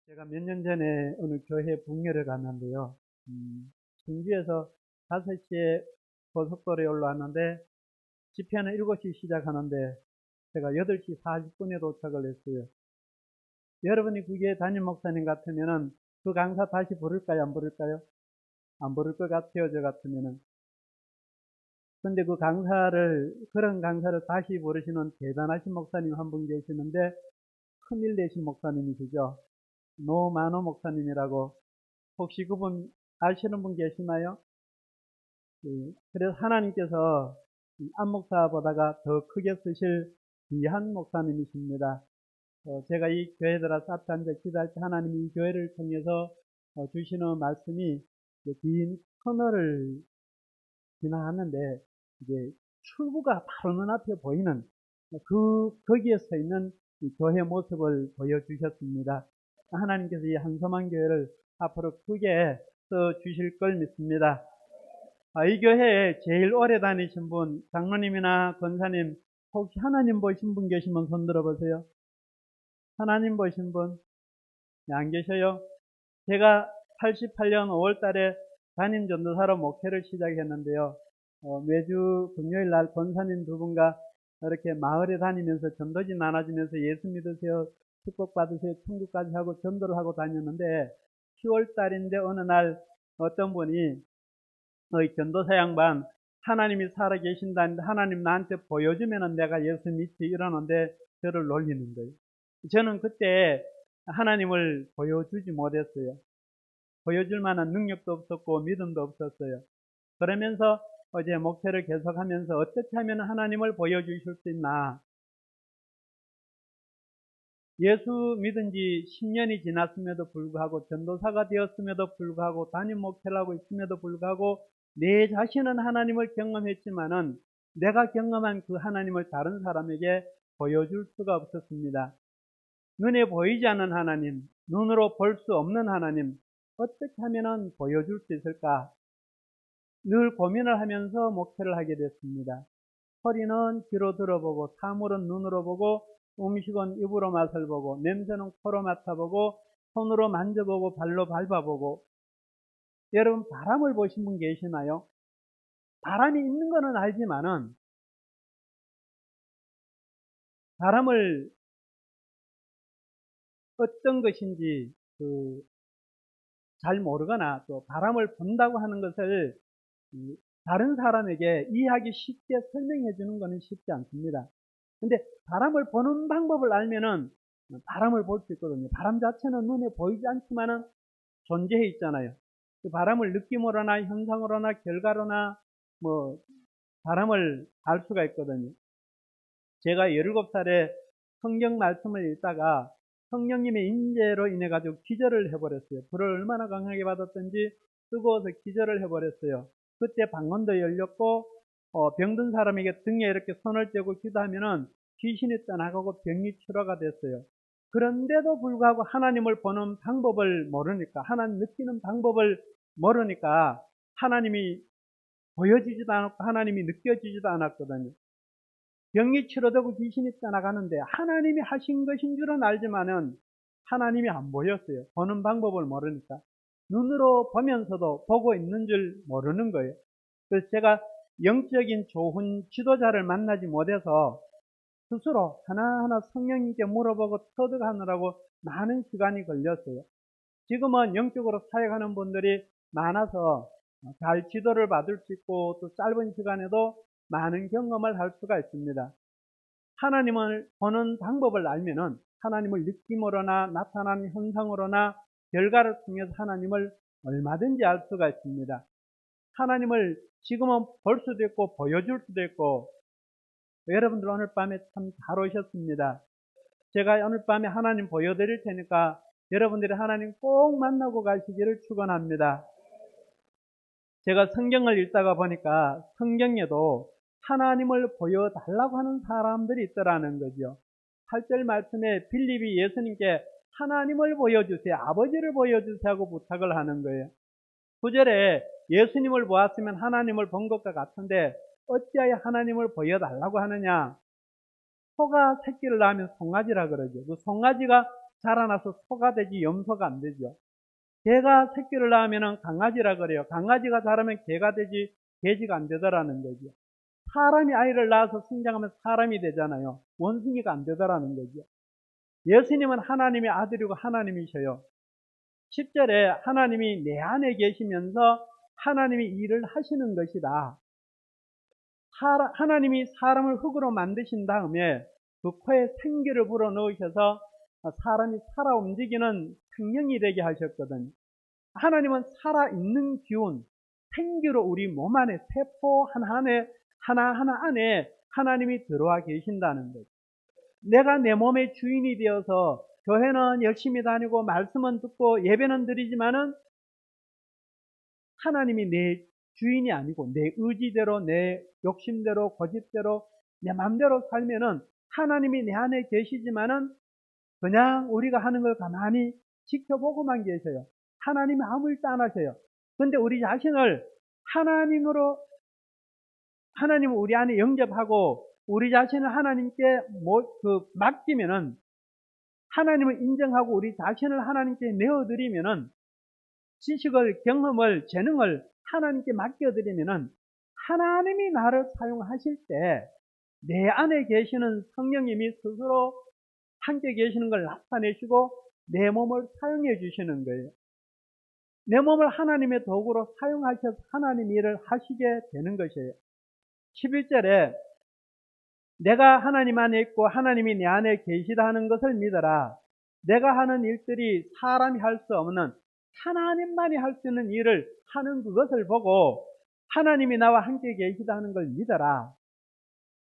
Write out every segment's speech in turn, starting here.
제가 몇 년 전에 어느 교회 북녀를 갔는데요. 청주에서 5시에 고속도로에 올라왔는데 집회는 7시 시작하는데 제가 8시 40분에 도착을 했어요. 여러분이 그게 담임 목사님 같으면은 그 강사 다시 부를까요? 안 부를까요? 안 부를 것 같아요, 저 같으면은. 근데 그런 강사를 다시 부르시는 대단하신 목사님 한 분 계시는데 큰일 내신 목사님이시죠. 노만호 목사님이라고. 혹시 그분 아시는 분 계시나요? 그래서 하나님께서 안 목사보다가 더 크게 쓰실 귀한 목사님이십니다. 제가 이 교회 들어서 앞에 앉아 기도할 때 하나님이 이 교회를 통해서 주시는 말씀이 긴 터널을 지나갔는데 이제 출구가 바로 눈앞에 보이는 거기에 서 있는 이 교회 모습을 보여주셨습니다. 하나님께서 이 한섬한 교회를 앞으로 크게 써 주실 걸 믿습니다. 이 교회에 제일 오래 다니신 분, 장로님이나 권사님, 혹시 하나님 보신 분 계시면 손 들어보세요. 하나님 보신 분? 네, 안 계셔요? 제가 88년 5월 달에 담임 전도사로 목회를 시작했는데요. 매주 금요일 날 권사님 두 분과 이렇게 마을에 다니면서 전도지 나눠주면서 예수 믿으세요, 축복 받으세요, 천국까지 하고 전도를 하고 다녔는데 10월 달인데 어느 날 어떤 분이 전도사 양반, 하나님이 살아계신다는데 하나님 나한테 보여주면은 내가 예수 믿지 이러는데 저를 놀리는 거예요. 저는 그때 하나님을 보여주지 못했어요. 보여줄 만한 능력도 없었고 믿음도 없었어요. 그러면서 어제 목회를 계속하면서 어떻게 하면 하나님을 보여주실 수 있나. 예수 믿은 지 10년이 지났음에도 불구하고 전도사가 되었음에도 불구하고 담임 목회를 하고 있음에도 불구하고 내 자신은 하나님을 경험했지만은 내가 경험한 그 하나님을 다른 사람에게 보여줄 수가 없었습니다. 눈에 보이지 않는 하나님, 눈으로 볼 수 없는 하나님, 어떻게 하면 보여줄 수 있을까? 늘 고민을 하면서 목회를 하게 됐습니다. 소리는 귀로 들어보고, 사물은 눈으로 보고, 음식은 입으로 맛을 보고, 냄새는 코로 맡아보고, 손으로 만져보고, 발로 밟아보고. 여러분, 바람을 보신 분 계시나요? 바람이 있는 거는 알지만은, 바람을 어떤 것인지 잘 모르거나 또 바람을 본다고 하는 것을 다른 사람에게 이해하기 쉽게 설명해 주는 것은 쉽지 않습니다. 근데 바람을 보는 방법을 알면은 바람을 볼 수 있거든요. 바람 자체는 눈에 보이지 않지만은 존재해 있잖아요. 그 바람을 느낌으로나 현상으로나 결과로나 뭐 바람을 알 수가 있거든요. 제가 17살에 성경 말씀을 읽다가 성령님의 인재로 인해 가지고 기절을 해버렸어요. 불을 얼마나 강하게 받았던지 뜨거워서 기절을 해버렸어요. 그때 방언도 열렸고 병든 사람에게 등에 이렇게 손을 떼고 기도하면은 귀신이 떠나가고 병이 치료가 됐어요. 그런데도 불구하고 하나님을 보는 방법을 모르니까, 하나님 느끼는 방법을 모르니까 하나님이 보여지지도 않았고 하나님이 느껴지지도 않았거든요. 병이 치료되고 귀신이 떠나가는데 하나님이 하신 것인 줄은 알지만은 하나님이 안 보였어요. 보는 방법을 모르니까. 눈으로 보면서도 보고 있는 줄 모르는 거예요. 그래서 제가 영적인 좋은 지도자를 만나지 못해서 스스로 하나하나 성령님께 물어보고 터득하느라고 많은 시간이 걸렸어요. 지금은 영적으로 사역하는 분들이 많아서 잘 지도를 받을 수 있고 또 짧은 시간에도 많은 경험을 할 수가 있습니다. 하나님을 보는 방법을 알면은 하나님을 느낌으로나 나타나는 현상으로나 결과를 통해서 하나님을 얼마든지 알 수가 있습니다. 하나님을 지금은 볼 수도 있고 보여줄 수도 있고, 여러분들 오늘 밤에 참 잘 오셨습니다. 제가 오늘 밤에 하나님 보여드릴 테니까 여러분들이 하나님 꼭 만나고 가시기를 축원합니다. 제가 성경을 읽다가 보니까 성경에도 하나님을 보여달라고 하는 사람들이 있더라는 거죠. 8절 말씀에 빌립이 예수님께 하나님을 보여주세요, 아버지를 보여주세요 하고 부탁을 하는 거예요. 9절에 예수님을 보았으면 하나님을 본 것과 같은데 어찌하여 하나님을 보여달라고 하느냐. 소가 새끼를 낳으면 송아지라 그러죠. 그 송아지가 자라나서 소가 되지 염소가 안 되죠. 개가 새끼를 낳으면 강아지라 그래요. 강아지가 자라면 개가 되지 돼지가 안 되더라는 거죠. 사람이 아이를 낳아서 성장하면 사람이 되잖아요. 원숭이가 안 되더라는 거죠. 예수님은 하나님의 아들이고 하나님이셔요. 10절에 하나님이 내 안에 계시면서 하나님이 일을 하시는 것이다. 하나님이 사람을 흙으로 만드신 다음에 그 코에 생기를 불어넣으셔서 사람이 살아 움직이는 생명이 되게 하셨거든요. 하나님은 살아있는 기운, 생기로 우리 몸 안에 세포 하나하나 안에 하나님이 들어와 계신다는 거죠. 내가 내 몸의 주인이 되어서 교회는 열심히 다니고 말씀은 듣고 예배는 드리지만은 하나님이 내 주인이 아니고 내 의지대로 내 욕심대로 고집대로 내 마음대로 살면은 하나님이 내 안에 계시지만은 그냥 우리가 하는 걸 가만히 지켜보고만 계셔요. 하나님이 아무 일도 안 하셔요. 근데 우리 자신을 하나님을 우리 안에 영접하고 우리 자신을 하나님께 맡기면은 하나님을 인정하고 우리 자신을 하나님께 내어드리면은 지식을, 경험을, 재능을 하나님께 맡겨드리면은 하나님이 나를 사용하실 때 내 안에 계시는 성령님이 스스로 함께 계시는 걸 나타내시고 내 몸을 사용해 주시는 거예요. 내 몸을 하나님의 도구로 사용하셔서 하나님 일을 하시게 되는 것이에요. 11절에 내가 하나님 안에 있고 하나님이 내 안에 계시다는 것을 믿어라. 내가 하는 일들이 사람이 할 수 없는 하나님만이 할 수 있는 일을 하는 그것을 보고 하나님이 나와 함께 계시다는 걸 믿어라.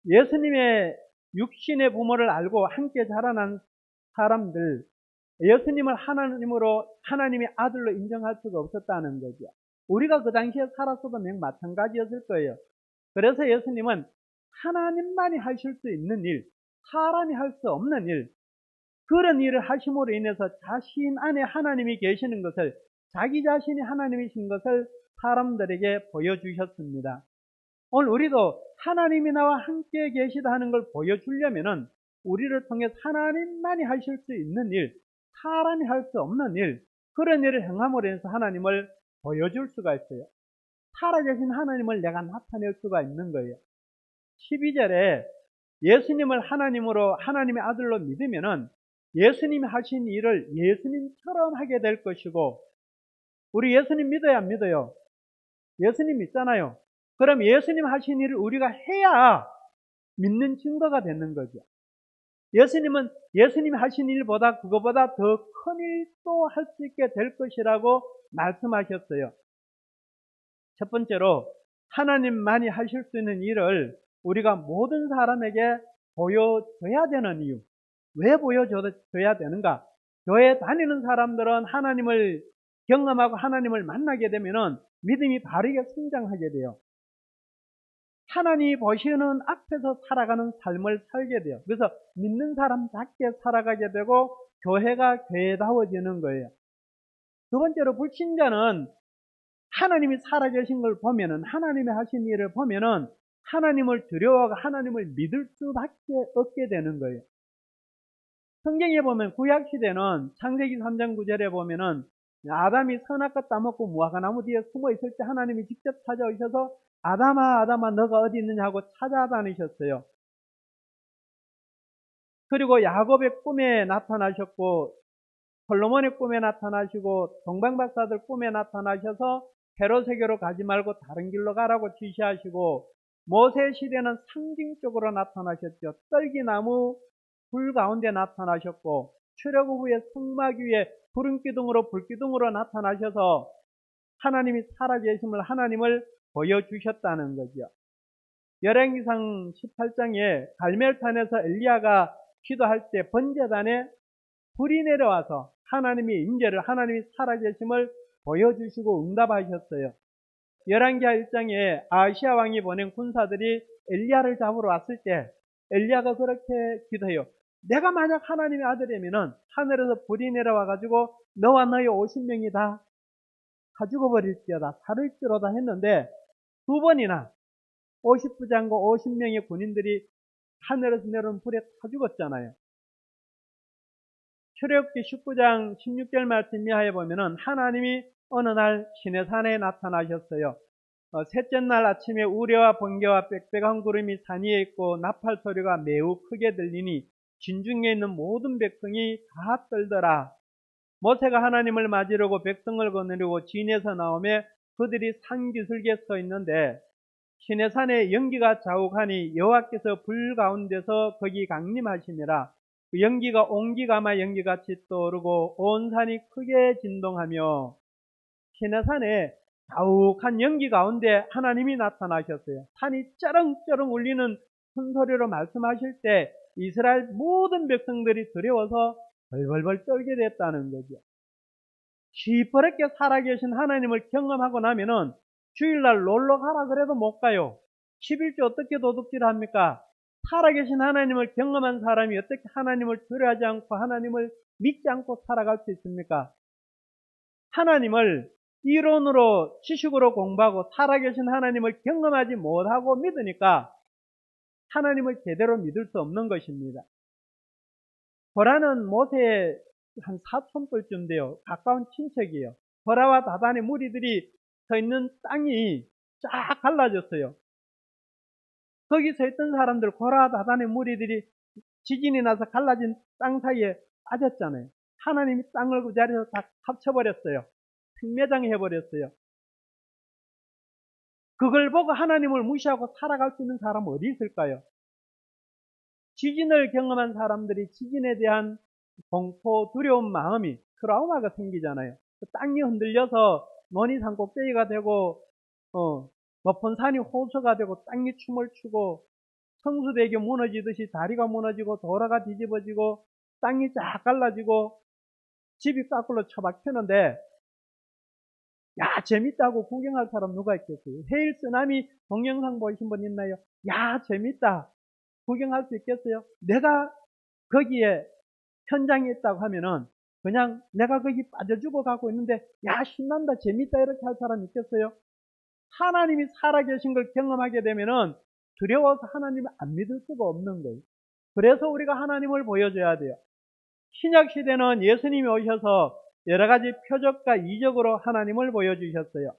예수님의 육신의 부모를 알고 함께 자라난 사람들, 예수님을 하나님의 아들로 인정할 수가 없었다는 거죠. 우리가 그 당시에 살았어도 마찬가지였을 거예요. 그래서 예수님은 하나님만이 하실 수 있는 일, 사람이 할 수 없는 일, 그런 일을 하심으로 인해서 자신 안에 하나님이 계시는 것을, 자기 자신이 하나님이신 것을 사람들에게 보여주셨습니다. 오늘 우리도 하나님이 나와 함께 계시다 하는 걸 보여주려면은 우리를 통해 하나님만이 하실 수 있는 일, 사람이 할 수 없는 일, 그런 일을 행함으로 인해서 하나님을 보여줄 수가 있어요. 살아계신 하나님을 내가 나타낼 수가 있는 거예요. 12절에 예수님을 하나님의 아들로 믿으면은 예수님이 하신 일을 예수님처럼 하게 될 것이고, 우리 예수님 믿어야 안 믿어요? 예수님 믿잖아요. 그럼 예수님 하신 일을 우리가 해야 믿는 증거가 되는 거죠. 예수님은 예수님이 하신 일보다 그거보다 더 큰 일도 할 수 있게 될 것이라고 말씀하셨어요. 첫 번째로 하나님만이 하실 수 있는 일을 우리가 모든 사람에게 보여줘야 되는 이유. 왜 보여줘야 되는가? 교회 다니는 사람들은 하나님을 경험하고 하나님을 만나게 되면은 믿음이 바르게 성장하게 돼요. 하나님이 보시는 앞에서 살아가는 삶을 살게 돼요. 그래서 믿는 사람답게 살아가게 되고 교회가 교회다워지는 거예요. 두 번째로 불신자는 하나님이 살아계신 걸 보면은, 하나님이 하신 일을 보면은 하나님을 두려워하고 하나님을 믿을 수밖에 없게 되는 거예요. 성경에 보면 구약시대는 창세기 3장 9절에 보면은 아담이 선악과 따먹고 무화과 나무 뒤에 숨어 있을 때 하나님이 직접 찾아오셔서 아담아 아담아 너가 어디 있느냐 하고 찾아다니셨어요. 그리고 야곱의 꿈에 나타나셨고 솔로몬의 꿈에 나타나시고 동방박사들 꿈에 나타나셔서 헤롯에게로 가지 말고 다른 길로 가라고 지시하시고, 모세 시대는 상징적으로 나타나셨죠. 떨기나무 불 가운데 나타나셨고, 출애굽 후에 성막 위에 구름기둥으로 불기둥으로 나타나셔서 하나님이 살아계심을, 하나님을 보여주셨다는 거죠. 열왕기상 18장에 갈멜산에서 엘리야가 기도할 때 번제단에 불이 내려와서 하나님의 임재를, 하나님이 살아계심을 보여주시고 응답하셨어요. 열왕기하 1장에 아시아 왕이 보낸 군사들이 엘리야를 잡으러 왔을 때 엘리야가 그렇게 기도해요. 내가 만약 하나님의 아들이면은 하늘에서 불이 내려와 가지고 너와 너의 50명이 다 가지고 버릴지어다, 살을지로다 했는데 두 번이나 50부장과 50명의 군인들이 하늘에서 내려온 불에 타 죽었잖아요. 출애굽기 19장 16절 말씀 이하에 보면은 하나님이 어느 날 시내산에 나타나셨어요. 셋째 날 아침에 우레와 번개와 빽빽한 구름이 산 위에 있고 나팔 소리가 매우 크게 들리니 진중에 있는 모든 백성이 다 떨더라. 모세가 하나님을 맞으려고 백성을 거느리고 진에서 나오며 그들이 산기슭에 서 있는데 시내산에 연기가 자욱하니 여호와께서 불 가운데서 거기 강림하시니라. 그 연기가 옹기가마 연기같이 떠오르고 온 산이 크게 진동하며 시내산에 자욱한 연기 가운데 하나님이 나타나셨어요. 산이 쩌렁쩌렁 울리는 큰 소리로 말씀하실 때 이스라엘 모든 백성들이 두려워서 벌벌벌 떨게 됐다는 거죠. 시퍼렇게 살아계신 하나님을 경험하고 나면은 주일날 놀러 가라 그래도 못 가요. 11조 어떻게 도둑질합니까? 살아계신 하나님을 경험한 사람이 어떻게 하나님을 두려워하지 않고 하나님을 믿지 않고 살아갈 수 있습니까? 하나님을 이론으로 지식으로 공부하고 살아계신 하나님을 경험하지 못하고 믿으니까 하나님을 제대로 믿을 수 없는 것입니다. 보라는 모세의 한 4,000뿔쯤 돼요. 가까운 친척이에요. 보라와 다단의 무리들이 서 있는 땅이 쫙 갈라졌어요. 거기 서 있던 사람들, 고라와 다단의 무리들이 지진이 나서 갈라진 땅 사이에 빠졌잖아요. 하나님이 땅을 그 자리에서 다 합쳐버렸어요. 팽매장해버렸어요. 그걸 보고 하나님을 무시하고 살아갈 수 있는 사람은 어디 있을까요? 지진을 경험한 사람들이 지진에 대한 공포, 두려운 마음이 트라우마가 생기잖아요. 땅이 흔들려서 논이 산 꼭대기가 되고 높은 산이 호수가 되고 땅이 춤을 추고 성수대교 무너지듯이 다리가 무너지고 도로가 뒤집어지고 땅이 쫙 갈라지고 집이 거꾸로 처박히는데 야 재밌다고 구경할 사람 누가 있겠어요? 해일 쓰나미 동영상 보신 분 있나요? 야 재밌다 구경할 수 있겠어요? 내가 거기에 현장에 있다고 하면은 그냥 내가 거기 빠져 죽어가고 있는데 야 신난다 재밌다 이렇게 할 사람 있겠어요? 하나님이 살아계신 걸 경험하게 되면은 두려워서 하나님을 안 믿을 수가 없는 거예요. 그래서 우리가 하나님을 보여줘야 돼요. 신약 시대는 예수님이 오셔서 여러 가지 표적과 이적으로 하나님을 보여주셨어요.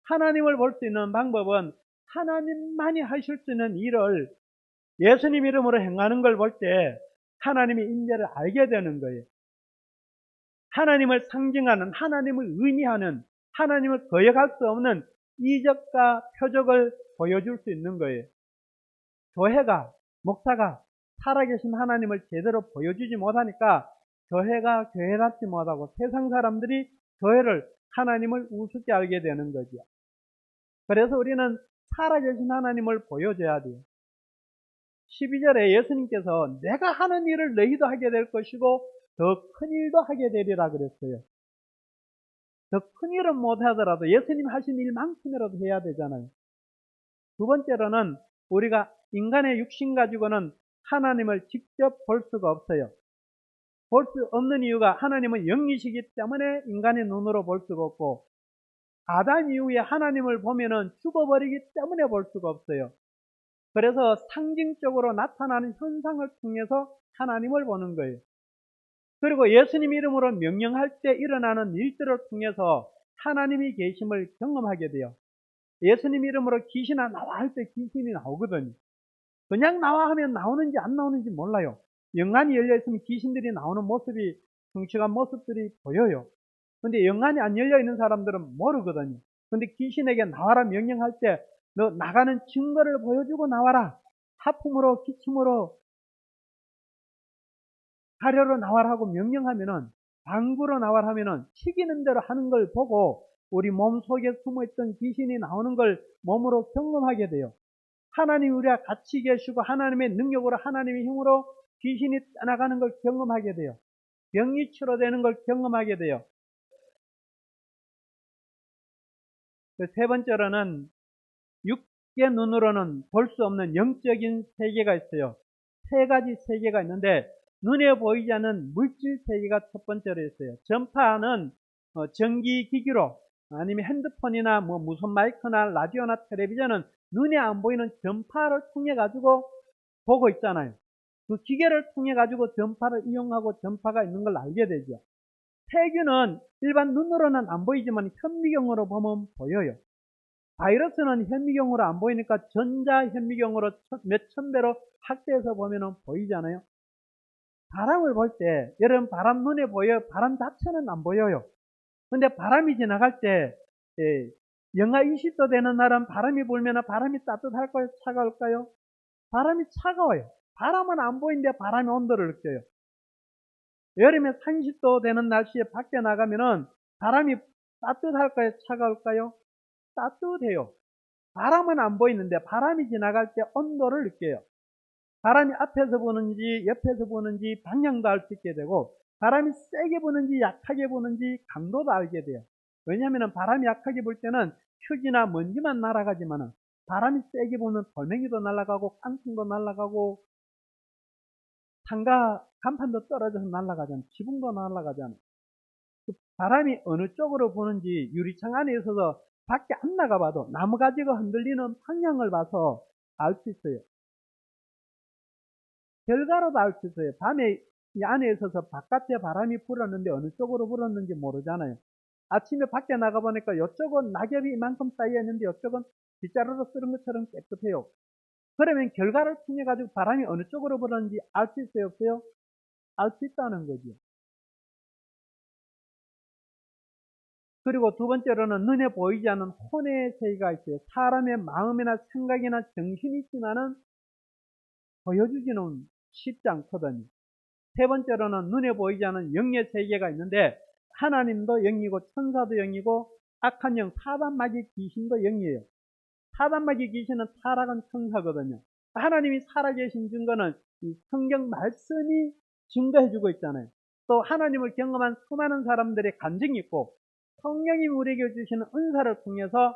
하나님을 볼 수 있는 방법은 하나님만이 하실 수 있는 일을 예수님 이름으로 행하는 걸 볼 때 하나님의 임재를 알게 되는 거예요. 하나님을 상징하는, 하나님을 의미하는, 하나님을 거역할 수 없는 이적과 표적을 보여줄 수 있는 거예요. 교회가, 목사가 살아계신 하나님을 제대로 보여주지 못하니까 교회가 교회답지 못하고 세상 사람들이 교회를, 하나님을 우습게 알게 되는 거죠. 그래서 우리는 살아계신 하나님을 보여줘야 돼요. 12절에 예수님께서 내가 하는 일을 너희도 하게 될 것이고 더 큰 일도 하게 되리라 그랬어요. 더 큰 일은 못하더라도 예수님 하신 일만큼이라도 해야 되잖아요. 두 번째로는 우리가 인간의 육신 가지고는 하나님을 직접 볼 수가 없어요. 볼 수 없는 이유가 하나님은 영이시기 때문에 인간의 눈으로 볼 수가 없고 아담 이후에 하나님을 보면은 죽어버리기 때문에 볼 수가 없어요. 그래서 상징적으로 나타나는 현상을 통해서 하나님을 보는 거예요. 그리고 예수님 이름으로 명령할 때 일어나는 일들을 통해서 하나님이 계심을 경험하게 돼요. 예수님 이름으로 귀신아 나와 할 때 귀신이 나오거든요. 그냥 나와 하면 나오는지 안 나오는지 몰라요. 영안이 열려있으면 귀신들이 나오는 모습이, 성취한 모습들이 보여요. 근데 영안이 안 열려있는 사람들은 모르거든요. 근데 귀신에게 나와라 명령할 때 너 나가는 증거를 보여주고 나와라. 하품으로, 기침으로, 가려로 나와라 하고 명령하면은, 방구로 나와라 하면은 시키는 대로 하는 걸 보고 우리 몸 속에 숨어있던 귀신이 나오는 걸 몸으로 경험하게 돼요. 하나님 우리와 같이 계시고 하나님의 능력으로 하나님의 힘으로 귀신이 떠나가는 걸 경험하게 돼요. 병이 치료되는 걸 경험하게 돼요. 세 번째로는 육의 눈으로는 볼 수 없는 영적인 세계가 있어요. 세 가지 세계가 있는데 눈에 보이지 않는 물질 세계가 첫 번째로 있어요. 전파는 전기기기로 아니면 핸드폰이나 무슨 마이크나 라디오나 텔레비전은 눈에 안 보이는 전파를 통해 가지고 보고 있잖아요. 그 기계를 통해 가지고 전파를 이용하고 전파가 있는 걸 알게 되죠. 세균은 일반 눈으로는 안 보이지만 현미경으로 보면 보여요. 바이러스는 현미경으로 안 보이니까 전자 현미경으로 몇천 배로 확대해서 보면 보이잖아요. 바람을 볼 때, 여러분 바람 눈에 보여요? 바람 자체는 안 보여요. 근데 바람이 지나갈 때, 영하 20도 되는 날은 바람이 불면 바람이 따뜻할까요? 차가울까요? 바람이 차가워요. 바람은 안 보이는데 바람의 온도를 느껴요. 여름에 30도 되는 날씨에 밖에 나가면은 바람이 따뜻할까요? 차가울까요? 따뜻해요. 바람은 안 보이는데 바람이 지나갈 때 온도를 느껴요. 바람이 앞에서 부는지 옆에서 부는지 방향도 알 수 있게 되고, 바람이 세게 부는지 약하게 부는지 강도도 알게 돼요. 왜냐하면 바람이 약하게 불 때는 휴지나 먼지만 날아가지만은 바람이 세게 부는 돌멩이도 날아가고 깡통도 날아가고 상가 간판도 떨어져서 날아가잖아요. 지붕도 날아가잖아요. 그 바람이 어느 쪽으로 부는지 유리창 안에 있어서 밖에 안 나가봐도 나무가지가 흔들리는 방향을 봐서 알 수 있어요. 결과로도 알 수 있어요. 밤에 이 안에 있어서 바깥에 바람이 불었는데 어느 쪽으로 불었는지 모르잖아요. 아침에 밖에 나가보니까 이쪽은 낙엽이 이만큼 쌓여있는데 이쪽은 빗자루로 쓰는 것처럼 깨끗해요. 그러면 결과를 통해 가지고 바람이 어느 쪽으로 불었는지 알 수 있어요? 없어요? 알 수 있다는 거죠. 그리고 두 번째로는 눈에 보이지 않는 혼의 세계가 있어요. 사람의 마음이나 생각이나 정신이 있지만은 보여주지는 쉽지 않거든요. 세 번째로는 눈에 보이지 않는 영의 세계가 있는데, 하나님도 영이고 천사도 영이고 악한 영, 사단마귀 귀신도 영이에요. 사단마귀 귀신은 타락한 천사거든요. 하나님이 살아계신 증거는 이 성경 말씀이 증거해주고 있잖아요. 또 하나님을 경험한 수많은 사람들의 간증이 있고, 성령이 우리에게 주시는 은사를 통해서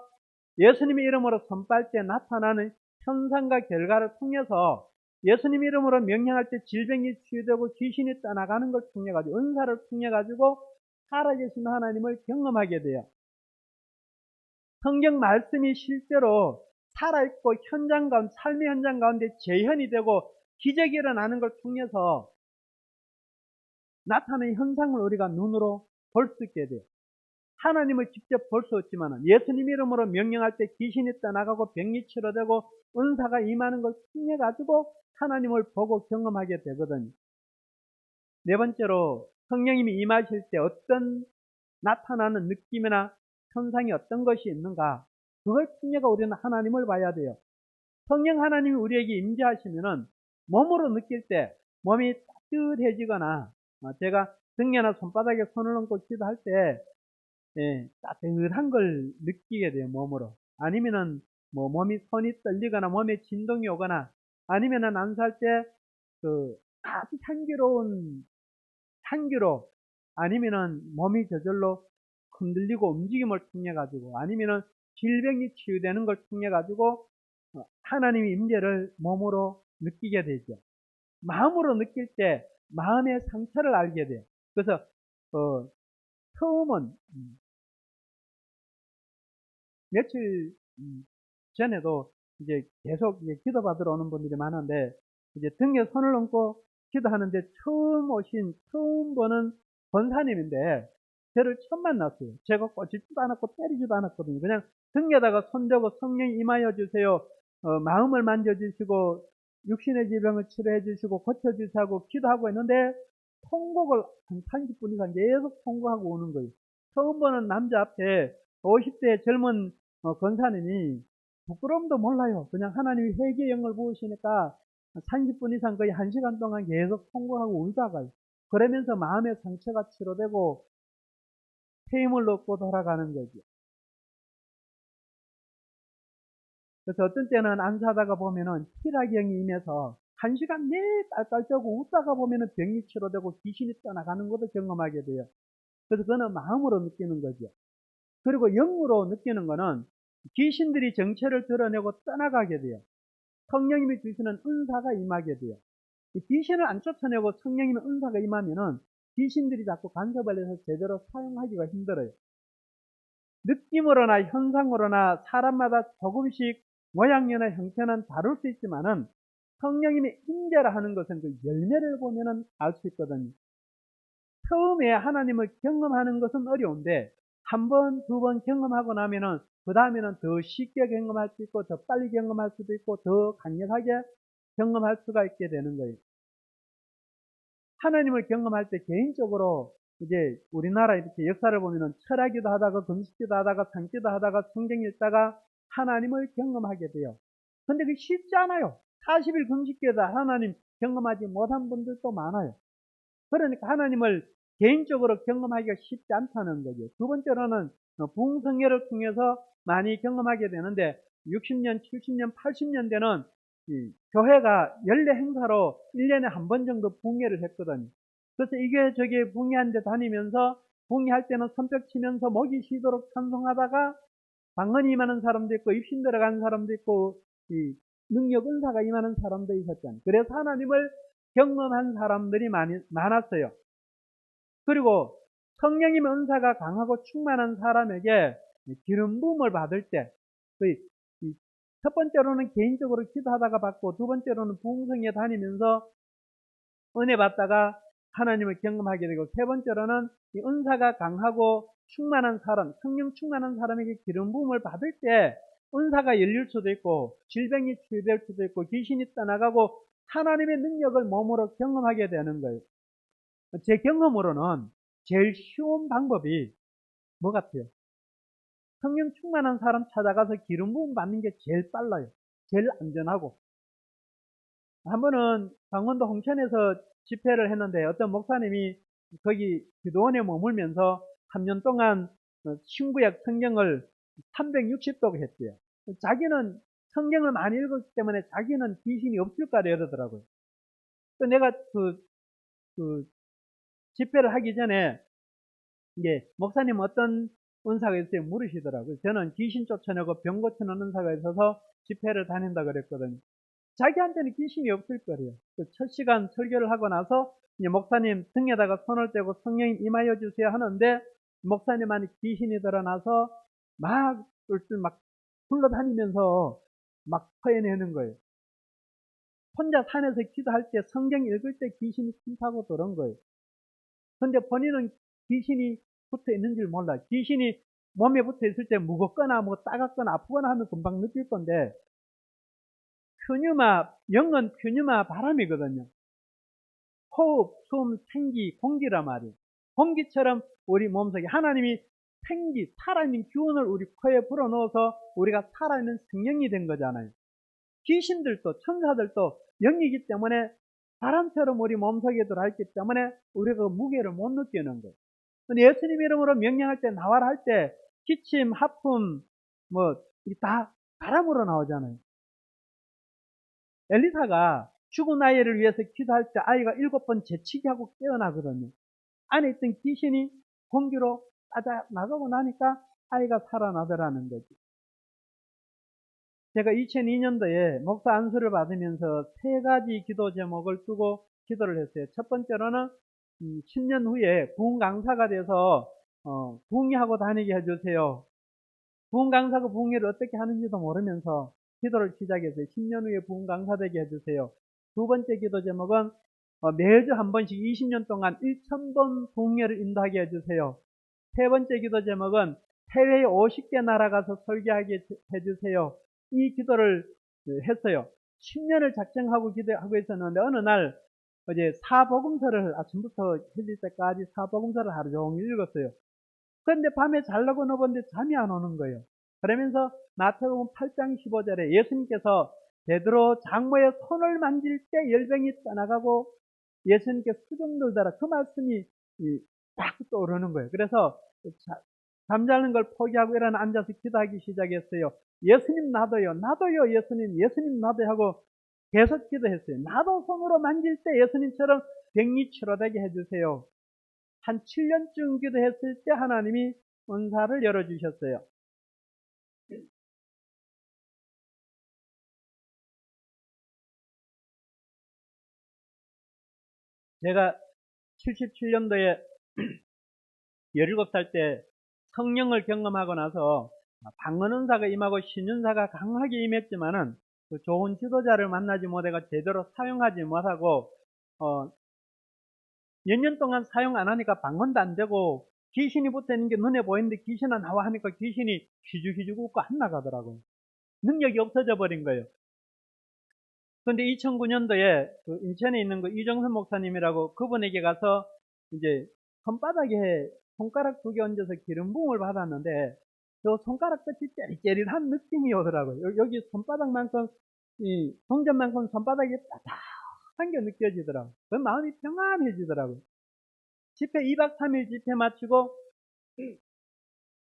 예수님의 이름으로 선포할 때 나타나는 현상과 결과를 통해서, 예수님 이름으로 명령할 때 질병이 치유되고 귀신이 떠나가는 걸 통해 가지고, 은사를 통해 가지고 살아계신 하나님을 경험하게 돼요. 성경 말씀이 실제로 살아있고 현장 가운데, 삶의 현장 가운데 재현이 되고 기적이 일어나는 걸 통해서 나타나는 현상을 우리가 눈으로 볼 수 있게 돼요. 하나님을 직접 볼 수 없지만 예수님 이름으로 명령할 때 귀신이 떠나가고 병이 치료되고 은사가 임하는 걸 통해 가지고 하나님을 보고 경험하게 되거든요. 네 번째로, 성령님이 임하실 때 어떤 나타나는 느낌이나 현상이 어떤 것이 있는가, 그걸 통해서 우리는 하나님을 봐야 돼요. 성령 하나님이 우리에게 임재하시면은 몸으로 느낄 때 몸이 따뜻해지거나, 제가 등에나 손바닥에 손을 얹고 기도할 때 따뜻한 걸 느끼게 돼요, 몸으로. 아니면은 뭐 몸이 손이 떨리거나 몸에 진동이 오거나, 아니면은 안수할 때 아주 향기로운 향기로, 아니면은 몸이 저절로 흔들리고 움직임을 통해 가지고, 아니면은 질병이 치유되는 걸 통해 가지고 하나님의 임재를 몸으로 느끼게 되죠. 마음으로 느낄 때 마음의 상처를 알게 돼요. 그래서 처음은 며칠 전에도 이제 계속 이제 기도 받으러 오는 분들이 많은데, 이제 등에 손을 얹고 기도하는데 처음 보는 권사님인데, 저를 처음 만났어요. 제가 꼬집지도 않았고 때리지도 않았거든요. 그냥 등에다가 손대고 성령이 임하여 주세요, 마음을 만져주시고 육신의 질병을 치료해 주시고 고쳐주시고 기도하고 있는데, 통곡을 한 30분 이상 계속 통곡하고 오는 거예요. 처음 보는 남자 앞에 50대 젊은 권사님이 부끄러움도 몰라요. 그냥 하나님이 회개의 영을 부으시니까 30분 이상, 거의 1시간 동안 계속 통곡하고 울다가요. 그러면서 마음의 상처가 치료되고 새 힘을 얻고 돌아가는 거죠. 그래서 어떤 때는 안수하다가 보면은 희락의 영이 임해서 1시간 내내 깔깔 쩌고 웃다가 보면은 병이 치료되고 귀신이 떠나가는 것도 경험하게 돼요. 그래서 그거는 마음으로 느끼는 거죠. 그리고 영으로 느끼는 거는 귀신들이 정체를 드러내고 떠나가게 돼요. 성령님이 주시는 은사가 임하게 돼요. 귀신을 안 쫓아내고 성령님의 은사가 임하면은 귀신들이 자꾸 간섭을 해서 제대로 사용하기가 힘들어요. 느낌으로나 현상으로나 사람마다 조금씩 모양이나 형태는 다를 수 있지만은 성령님의 임재라 하는 것은 그 열매를 보면은 알 수 있거든요. 처음에 하나님을 경험하는 것은 어려운데 한 번, 두 번 경험하고 나면은 그 다음에는 더 쉽게 경험할 수 있고 더 빨리 경험할 수도 있고 더 강력하게 경험할 수가 있게 되는 거예요. 하나님을 경험할 때 개인적으로 이제 우리나라 이렇게 역사를 보면은 철학기도 하다가 금식기도 하다가 산기도 하다가 성경 읽다가 하나님을 경험하게 돼요. 근데 그게 쉽지 않아요. 40일 금식기에다 하나님 경험하지 못한 분들도 많아요. 그러니까 하나님을 개인적으로 경험하기가 쉽지 않다는 거죠. 두 번째로는 부흥성회를 통해서 많이 경험하게 되는데 60년, 70년, 80년 대는 교회가 연례 행사로 1년에 한 번 정도 부흥회를 했거든요. 그래서 이게 저기 부흥회한 데 다니면서 부흥회할 때는 손뼉 치면서 목이 쉬도록 찬송하다가 방언이 임하는 사람도 있고 입신 들어가는 사람도 있고 이 능력 은사가 임하는 사람도 있었잖아요. 그래서 하나님을 경험한 사람들이 많았어요. 그리고 성령님의 은사가 강하고 충만한 사람에게 기름 부음을 받을 때, 첫 번째로는 개인적으로 기도하다가 받고, 두 번째로는 부흥성에 다니면서 은혜 받다가 하나님을 경험하게 되고, 세 번째로는 이 은사가 강하고 충만한 사람, 성령 충만한 사람에게 기름 부음을 받을 때 은사가 열릴 수도 있고, 질병이 치유될 수도 있고, 귀신이 떠나가고 하나님의 능력을 몸으로 경험하게 되는 거예요. 제 경험으로는 제일 쉬운 방법이 뭐 같아요? 성령 충만한 사람 찾아가서 기름 부음 받는 게 제일 빨라요. 제일 안전하고. 한 번은 강원도 홍천에서 집회를 했는데 어떤 목사님이 거기 기도원에 머물면서 3년 동안 신구약 성경을 360독 했대요. 자기는 성경을 많이 읽었기 때문에 자기는 귀신이 없을까 이러더라고요. 내가 그 집회를 하기 전에 이제 목사님 어떤 은사가 있어요? 물으시더라고요. 저는 귀신 쫓아내고 병 고치는 은사가 있어서 집회를 다닌다 그랬거든요. 자기한테는 귀신이 없을 거래요. 첫 시간 설교를 하고 나서 이제 목사님 등에다가 손을 떼고 성령님 임하여 주세요 하는데 목사님 안에 귀신이 드러나서 막 똘똘 막 굴러다니면서 막 토해내는 거예요. 혼자 산에서 기도할 때 성경 읽을 때 귀신이 침타고 들어온 거예요. 근데 본인은 귀신이 붙어 있는 줄 몰라. 귀신이 몸에 붙어 있을 때 무겁거나 뭐 따갑거나 아프거나 하면 금방 느낄 건데 영은 퓨뉴마 바람이거든요. 호흡, 숨, 생기, 공기란 말이에요. 공기처럼 우리 몸속에 하나님이 생기, 살아있는 기운을 우리 코에 불어넣어서 우리가 살아있는 생명이 된 거잖아요. 귀신들도 천사들도 영이기 때문에 바람처럼 우리 몸속에 들어있기 때문에 우리가 그 무게를 못 느끼는 거예요. 근데 예수님 이름으로 명령할 때 나와라 할 때 기침, 하품 뭐 다 바람으로 나오잖아요. 엘리사가 죽은 아이를 위해서 기도할 때 아이가 7번 재치기 하고 깨어나거든요. 안에 있던 귀신이 공기로 빠져 나가고 나니까 아이가 살아나더라는 거지. 제가 2002년도에 목사 안수를 받으면서 3가지 기도 제목을 두고 기도를 했어요. 첫 번째로는 10년 후에 부흥 강사가 돼서 부흥회하고 다니게 해주세요. 부흥 강사가 부흥회를 어떻게 하는지도 모르면서 기도를 시작했어요. 10년 후에 부흥 강사 되게 해주세요. 두 번째 기도 제목은 매주 한 번씩 20년 동안 1,000번 부흥회를 인도하게 해주세요. 세 번째 기도 제목은 해외에 50개 나라 가서 설교하게 해주세요. 이 기도를 했어요. 10년을 작정하고 기도하고 있었는데 어느 날 어제 사복음서를 아침부터 해질 때까지 사복음서를 하루 종일 읽었어요. 그런데 밤에 자려고 누웠는데 잠이 안 오는 거예요. 그러면서 마태복음 8장 15절에 예수님께서 베드로 장모의 손을 만질 때 열병이 떠나가고 예수님께 수종 들더라 그 말씀이 딱 떠오르는 거예요. 그래서 잠자는 걸 포기하고 일어나 앉아서 기도하기 시작했어요. 예수님 나도요, 나도요, 예수님 나도요 하고 계속 기도했어요. 나도 손으로 만질 때 예수님처럼 병이 치료되게 해주세요. 한 7년쯤 기도했을 때 하나님이 은사를 열어주셨어요. 제가 77년도에 17살 때 성령을 경험하고 나서 방언 은사가 임하고 신윤사가 강하게 임했지만은 그 좋은 지도자를 만나지 못해가 제대로 사용하지 못하고 몇 년 동안 사용 안 하니까 방언도 안 되고 귀신이 붙어 있는 게 눈에 보이는데 귀신아 나와 하니까 귀신이 휘죽휘죽 웃고 안 나가더라고요. 능력이 없어져 버린 거예요. 그런데 2009년도에 그 인천에 있는 그 이정선 목사님이라고 그분에게 가서 이제 손바닥에 손가락 2개 얹어서 기름 부음을 받았는데 저 손가락 끝이 째릿째릿한 느낌이 오더라고요. 여기 손바닥만큼 이 동전만큼 손바닥이 따뜻한 게 느껴지더라고요. 그 마음이 평안해지더라고요. 집회 2박 3일 집회 마치고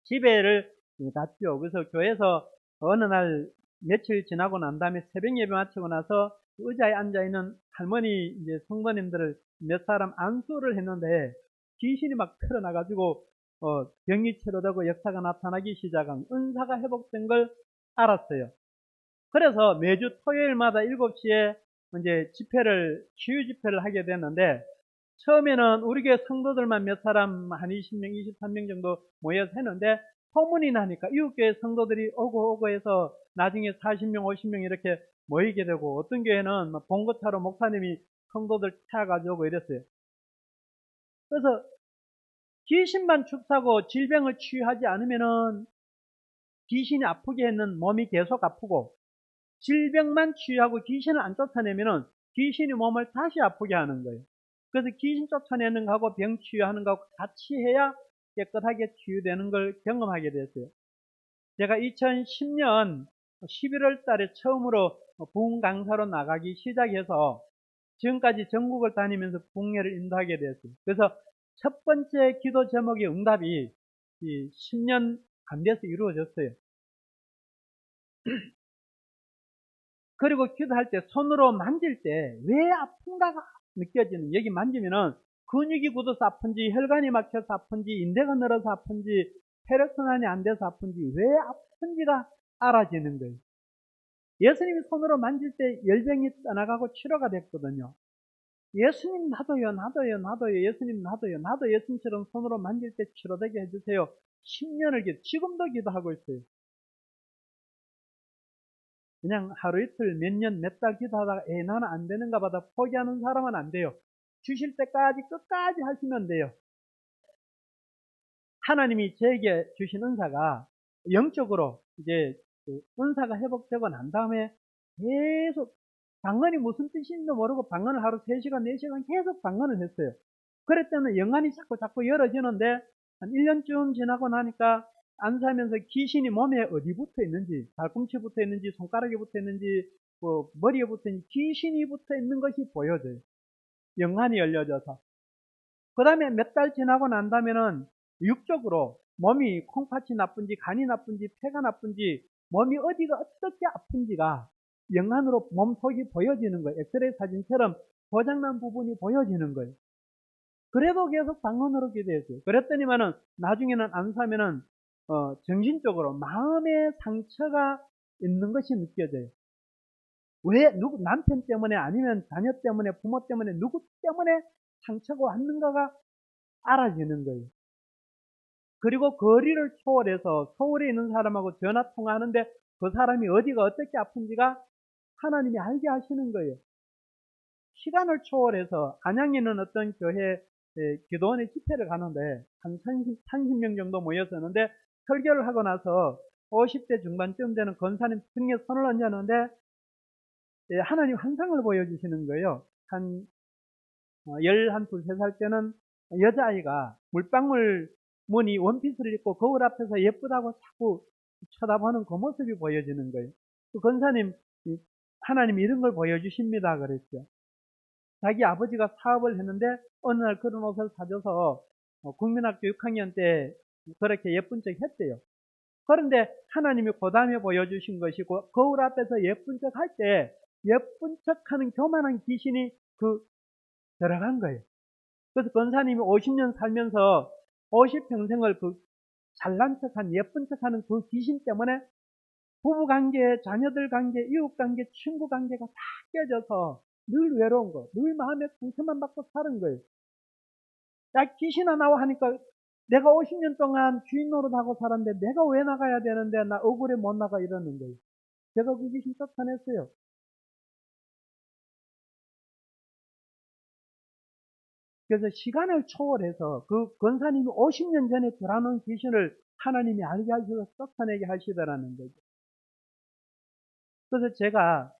집회를 갔죠. 그래서 교회에서 어느 날 며칠 지나고 난 다음에 새벽 예배 마치고 나서 의자에 앉아있는 할머니 이제 성도님들을 몇 사람 안수를 했는데 귀신이 막 틀어나가지고 병이 치료되고 역사가 나타나기 시작한 은사가 회복된 걸 알았어요. 그래서 매주 토요일마다 7시에 이제 치유 집회를 하게 됐는데 처음에는 우리 교회 성도들만 몇 사람 한 20명, 23명 정도 모여서 했는데 소문이 나니까 이웃교회 성도들이 오고 해서 나중에 40명, 50명 이렇게 모이게 되고 어떤 교회는 봉고차로 목사님이 성도들 찾아가지고 이랬어요. 그래서 귀신만 축사고 질병을 치유하지 않으면은 귀신이 아프게 했는 몸이 계속 아프고 질병만 치유하고 귀신을 안 쫓아내면은 귀신이 몸을 다시 아프게 하는 거예요. 그래서 귀신 쫓아내는 거하고 병 치유하는 거하고 같이 해야 깨끗하게 치유되는 걸 경험하게 됐어요. 제가 2010년 11월 달에 처음으로 부흥 강사로 나가기 시작해서 지금까지 전국을 다니면서 부흥회를 인도하게 됐어요. 그래서 첫 번째 기도 제목의 응답이 10년 안 돼서 이루어졌어요. 그리고 기도할 때 손으로 만질 때 왜 아픈가가 느껴지는, 여기 만지면은 근육이 굳어서 아픈지 혈관이 막혀서 아픈지 인대가 늘어서 아픈지 혈액순환이 안 돼서 아픈지 왜 아픈지가 알아지는 거예요. 예수님이 손으로 만질 때 열병이 떠나가고 치료가 됐거든요. 예수님 나도요. 예수님 나도 예수님처럼 손으로 만질 때 치료되게 해주세요. 10년을 지금도 기도하고 있어요. 그냥 하루 이틀 몇 년 몇 달 기도하다가 나는 안 되는가 보다 포기하는 사람은 안 돼요. 주실 때까지 끝까지 하시면 돼요. 하나님이 저에게 주신 은사가 영적으로 이제 그 은사가 회복되고 난 다음에 계속 방언이 무슨 뜻인지도 모르고 방언을 하루 3시간 4시간 계속 방언을 했어요. 그랬더니 영안이 자꾸 열어지는데 한 1년쯤 지나고 나니까 안수하면서 귀신이 몸에 어디 붙어 있는지, 발꿈치 붙어 있는지, 손가락에 붙어 있는지, 뭐 머리에 붙어 있는지 귀신이 붙어 있는 것이 보여져요. 영안이 열려져서. 그 다음에 몇 달 지나고 난다면은 육적으로 몸이 콩팥이 나쁜지, 간이 나쁜지, 폐가 나쁜지, 몸이 어디가 어떻게 아픈지가 영안으로 몸속이 보여지는 거예요. 엑스레이 사진처럼 고장난 부분이 보여지는 거예요. 그래도 계속 방언으로 기도했어요. 그랬더니만은 나중에는 안수하면은 정신적으로 마음의 상처가 있는 것이 느껴져요. 왜 누구 남편 때문에 아니면 자녀 때문에 부모 때문에 누구 때문에 상처가 왔는가가 알아지는 거예요. 그리고 거리를 초월해서 서울에 있는 사람하고 전화 통화하는데 그 사람이 어디가 어떻게 아픈지가 하나님이 알게 하시는 거예요. 시간을 초월해서 안양에 있는 어떤 교회 기도원에 집회를 가는데 한 30명 정도 모였었는데 설교를 하고 나서 50대 중반쯤 되는 권사님 등에 손을 얹었는데 하나님 환상을 보여주시는 거예요. 한 11, 2살 때는 여자아이가 물방울 무늬 원피스를 입고 거울 앞에서 예쁘다고 자꾸 쳐다보는 그 모습이 보여지는 거예요. 그 권사님, 하나님 이런 걸 보여주십니다. 그랬죠. 자기 아버지가 사업을 했는데 어느 날 그런 옷을 사줘서 국민학교 6학년 때 그렇게 예쁜 척 했대요. 그런데 하나님이 그 다음에 보여주신 것이고 거울 앞에서 예쁜 척 할 때 예쁜 척하는 교만한 귀신이 들어간 거예요. 그래서 권사님이 50년 살면서 50평생을 그 잘난 척한 예쁜 척하는 그 귀신 때문에 부부관계, 자녀들 관계, 이웃관계, 친구관계가 다 깨져서 늘 외로운 거, 늘 마음에 상처만 받고 사는 거예요. 야 귀신아 나와 하니까 내가 50년 동안 주인 노릇하고 살았는데 내가 왜 나가야 되는데 나 억울해 못 나가 이러는 거예요. 제가 그 귀신 쫓아냈어요. 그래서 시간을 초월해서 그 권사님이 50년 전에 들어놓은 귀신을 하나님이 알게 하셔서 쫓아내게 하시더라는 거죠. 그래서 제가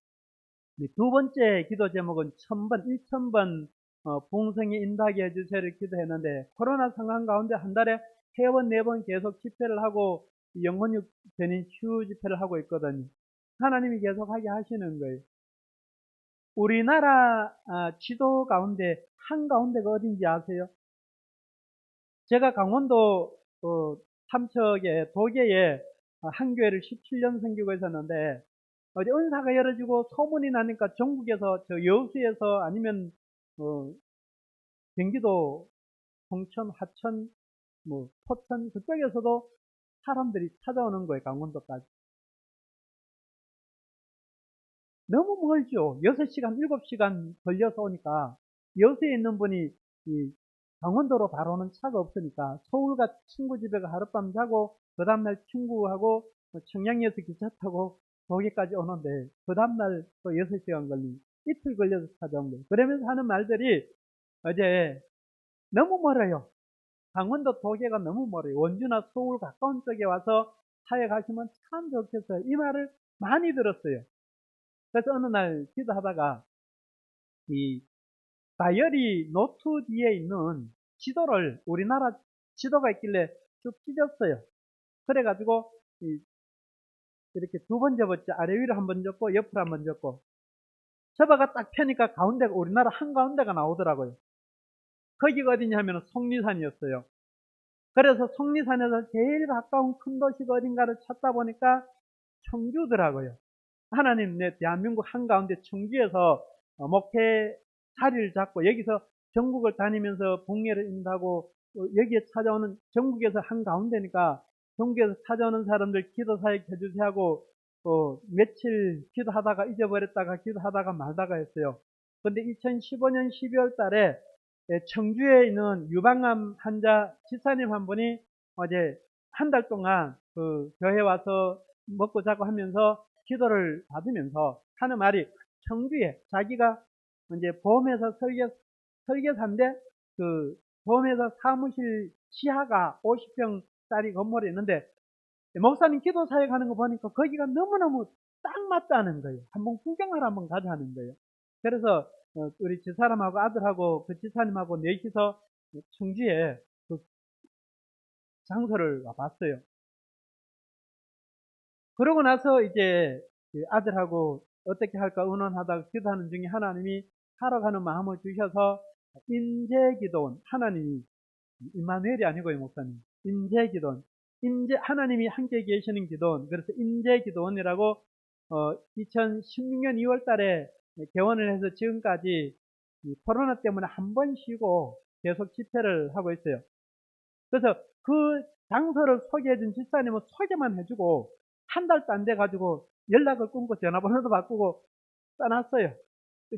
두 번째 기도 제목은 1000번 부흥성에 인도하게 해주세요를 기도했는데, 코로나 상황 가운데 한 달에 3번, 4번 계속 집회를 하고 영혼육 전인 치유 집회를 하고 있거든요. 하나님이 계속 하게 하시는 거예요. 우리나라 지도 가운데 한가운데가 어딘지 아세요? 제가 강원도 삼척에 도계에 한 교회를 17년 섬기고 있었는데, 어디 은사가 열어지고 소문이 나니까 전국에서, 저 여수에서 아니면 경기도 송천, 하천, 포천 그쪽에서도 사람들이 찾아오는 거예요. 강원도까지. 너무 멀죠. 6시간, 7시간 걸려서 오니까, 여수에 있는 분이 이 강원도로 바로 오는 차가 없으니까 서울가 친구 집에 하룻밤 자고 그 다음날 친구하고 청량리에서 기차 타고 거기까지 오는데, 그 다음날 또 6시간 걸리니 이틀 걸려서 찾아온 거예요. 그러면서 하는 말들이, 어제 너무 멀어요. 강원도 도계가 너무 멀어요. 원주나 서울 가까운 쪽에 와서 사역하시면 참 좋겠어요. 이 말을 많이 들었어요. 그래서 어느 날 기도하다가 이 다이어리 노트 뒤에 있는 지도를, 우리나라 지도가 있길래 쭉 찢었어요. 그래가지고 이렇게 2번 접었죠. 아래 위로 1번 접고 옆으로 1번 접고, 접어가 딱 펴니까 가운데가, 우리나라 한가운데가 나오더라고요. 거기가 어디냐 하면 속리산이었어요. 그래서 속리산에서 제일 가까운 큰 도시가 어딘가를 찾다 보니까 청주더라고요. 하나님, 내 대한민국 한가운데 청주에서 목회 자리를 잡고 여기서 전국을 다니면서 복례를 인도하고, 여기에 찾아오는, 전국에서 한가운데니까 전국에서 찾아오는 사람들 기도 사역 해주세요 하고 며칠 기도하다가 잊어버렸다가 기도하다가 말다가 했어요. 그런데 2015년 12월 달에 청주에 있는 유방암 환자 집사님 한 분이 어제 한 달 동안 그 교회 와서 먹고 자고 하면서 기도를 받으면서 하는 말이, 청주에 자기가 이제 보험회사 설계사인데, 그 보험회사 사무실 지하가 50평짜리 건물이 있는데, 목사님 기도 사역하는 거 보니까 거기가 너무너무 딱 맞다는 거예요. 한번 구경하러 한번 가자 하는 거예요. 그래서 우리 집사람하고 아들하고 그 집사님하고 넷이서 청주에 그 장소를 와봤어요. 그러고 나서 이제 아들하고 어떻게 할까 의논하다가 기도하는 중에 하나님이 하러 가는 마음을 주셔서 인재기도원, 하나님이 임마누엘이 아니고요, 목사님. 인재기도원, 하나님이 함께 계시는 기도원, 그래서 인재기도원이라고 2016년 2월 달에 개원을 해서 지금까지 코로나 때문에 한 번 쉬고 계속 집회를 하고 있어요. 그래서 그 장소를 소개해준 집사님은 소개만 해주고 한 달도 안 돼가지고 연락을 끊고 전화번호도 바꾸고 떠났어요.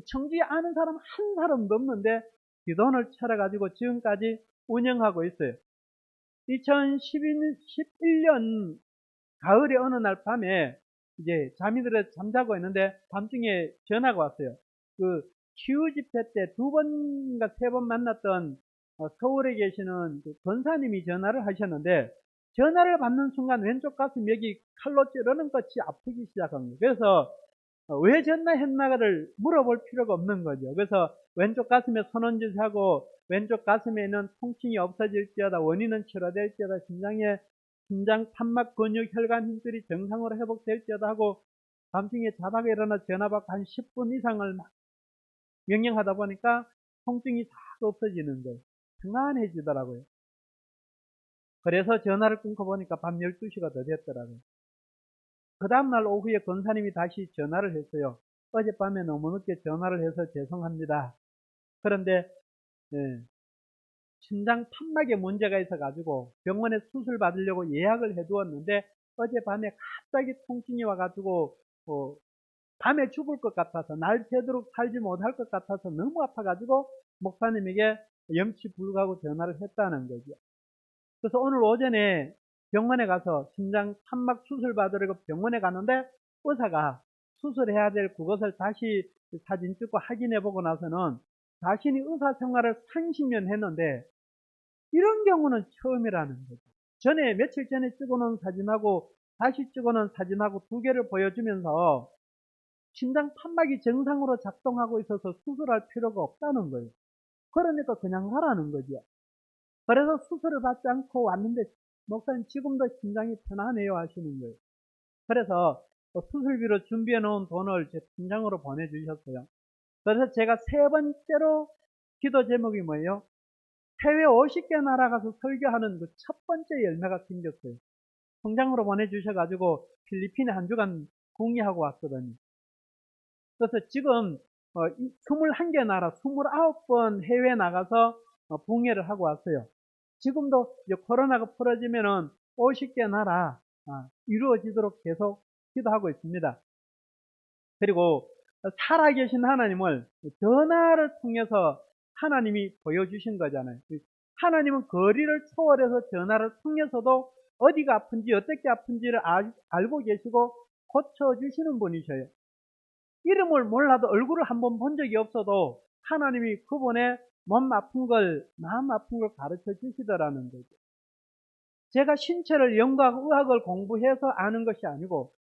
청주에 아는 사람 한 사람도 없는데 기도원을 차려가지고 지금까지 운영하고 있어요. 2011년 가을에 어느 날 밤에 이제 잠이 들어 잠자고 있는데 밤중에 전화가 왔어요. 그 치유 집회 때 2번인가 3번 만났던 서울에 계시는 그 권사님이 전화를 하셨는데, 전화를 받는 순간 왼쪽 가슴 여기 칼로 찌르는 것이 아프기 시작한 거예요. 그래서 왜 전화했나를 물어볼 필요가 없는 거죠. 그래서 왼쪽 가슴에 손얹듯이 하고, 왼쪽 가슴에 있는 통증이 없어질지어다, 원인은 치료될지어다, 심장 판막 근육 혈관 힘줄이 정상으로 회복될지어다 하고, 밤중에 자다가 일어나 전화 받고 한 10분 이상을 막 명령하다 보니까 통증이 다 없어지는 거예요. 평안해지더라고요. 그래서 전화를 끊고 보니까 밤 12시가 더 됐더라고요. 그 다음날 오후에 권사님이 다시 전화를 했어요. 어젯밤에 너무 늦게 전화를 해서 죄송합니다. 그런데 심장 판막에 문제가 있어가지고 병원에 수술 받으려고 예약을 해두었는데, 어젯밤에 갑자기 통증이 와가지고 밤에 죽을 것 같아서, 날 새도록 살지 못할 것 같아서 너무 아파가지고 목사님에게 염치 불구하고 전화를 했다는 거죠. 그래서 오늘 오전에 병원에 가서 심장 판막 수술 받으려고 병원에 갔는데 의사가 수술해야 될 그것을 다시 사진 찍고 확인해 보고 나서는 자신이 의사 생활을 30년 했는데 이런 경우는 처음이라는 거죠. 전에 며칠 전에 찍어놓은 사진하고 다시 찍어놓은 사진하고 두 개를 보여주면서 심장 판막이 정상으로 작동하고 있어서 수술할 필요가 없다는 거예요. 그러니까 그냥 가라는 거죠. 그래서 수술을 받지 않고 왔는데 목사님 지금도 심장이 편하네요 하시는 거예요. 그래서 수술비로 준비해 놓은 돈을 제 통장으로 보내주셨어요. 그래서 제가 세 번째로 기도 제목이 뭐예요? 해외 50개 나라 가서 설교하는 그 첫 번째 열매가 생겼어요. 통장으로 보내주셔가지고 필리핀에 한 주간 궁리하고 왔거든요. 그래서 지금 21개 나라 29번 해외 나가서 붕괴를 하고 왔어요. 지금도 코로나가 풀어지면은 50개 나라 이루어지도록 계속 기도하고 있습니다. 그리고 살아계신 하나님을 전화를 통해서 하나님이 보여주신 거잖아요. 하나님은 거리를 초월해서 전화를 통해서도 어디가 아픈지 어떻게 아픈지를 알고 계시고 고쳐주시는 분이셔요. 이름을 몰라도 얼굴을 한번 본 적이 없어도 하나님이 그분의 몸 아픈 걸, 마음 아픈 걸 가르쳐 주시더라는 거죠. 제가 신체를 연구하고 의학을 공부해서 아는 것이 아니고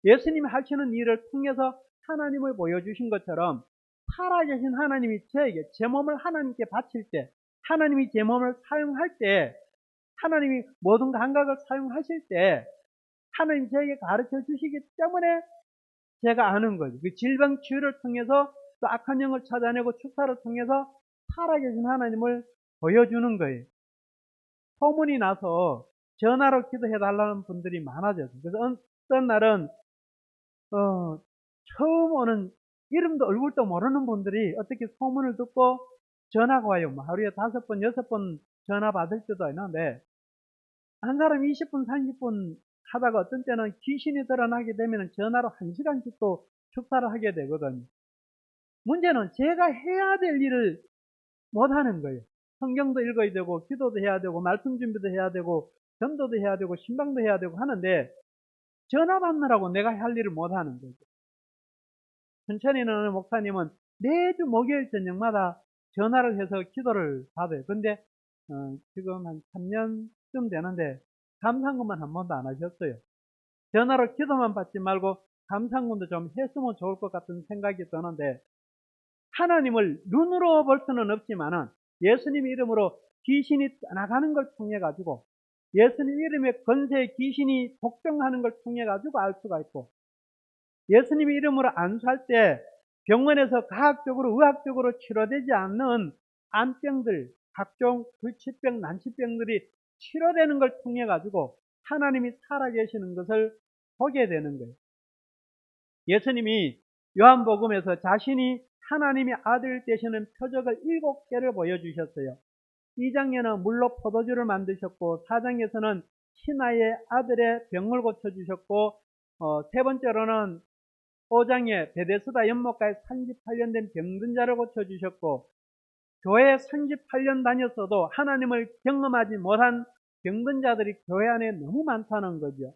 예수님이 하시는 일을 통해서 하나님을 보여주신 것처럼 살아계신 하나님이 저에게 제 몸을 하나님께 바칠 때, 하나님이 제 몸을 사용할 때, 하나님이 모든 감각을 사용하실 때 하나님이 저에게 가르쳐 주시기 때문에 제가 아는 거죠. 그 질병 치유를 통해서 또 악한 영을 찾아내고 축사를 통해서 살아계신 하나님을 보여주는 거예요. 소문이 나서 전화로 기도해달라는 분들이 많아졌어요. 그래서 어떤 날은 처음 오는 이름도 얼굴도 모르는 분들이 어떻게 소문을 듣고 전화가 와요. 하루에 5번, 6번 전화 받을 때도 있는데 한 사람 20분, 30분 하다가 어떤 때는 귀신이 드러나게 되면 전화로 1시간씩도 축사를 하게 되거든요. 문제는 제가 해야 될 일을 못하는 거예요. 성경도 읽어야 되고 기도도 해야 되고 말씀 준비도 해야 되고 전도도 해야 되고 신방도 해야 되고 하는데 전화 받느라고 내가 할 일을 못하는 거죠. 천천히는 어느 목사님은 매주 목요일 저녁마다 전화를 해서 기도를 받아요. 근데 지금 한 3년쯤 되는데 감상금만 한 번도 안 하셨어요. 전화로 기도만 받지 말고 감상금도 좀 했으면 좋을 것 같은 생각이 드는데 하나님을 눈으로 볼 수는 없지만은 예수님 이름으로 귀신이 떠나가는 걸 통해 가지고 예수님 이름의 권세의 귀신이 복종하는 걸 통해 가지고 알 수가 있고 예수님 이름으로 안수할 때 병원에서 과학적으로 의학적으로 치료되지 않는 암병들 각종 불치병 난치병들이 치료되는 걸 통해 가지고 하나님이 살아계시는 것을 보게 되는 거예요. 예수님이 요한복음에서 자신이 하나님의 아들 되시는 표적을 7개를 보여주셨어요. 2장에는 물로 포도주를 만드셨고 4장에서는 신하의 아들의 병을 고쳐주셨고 세 번째로는 5장에 베데스다 연못가에 38년 된 병든 자를 고쳐주셨고 교회에 38년 다녔어도 하나님을 경험하지 못한 병든 자들이 교회 안에 너무 많다는 거죠.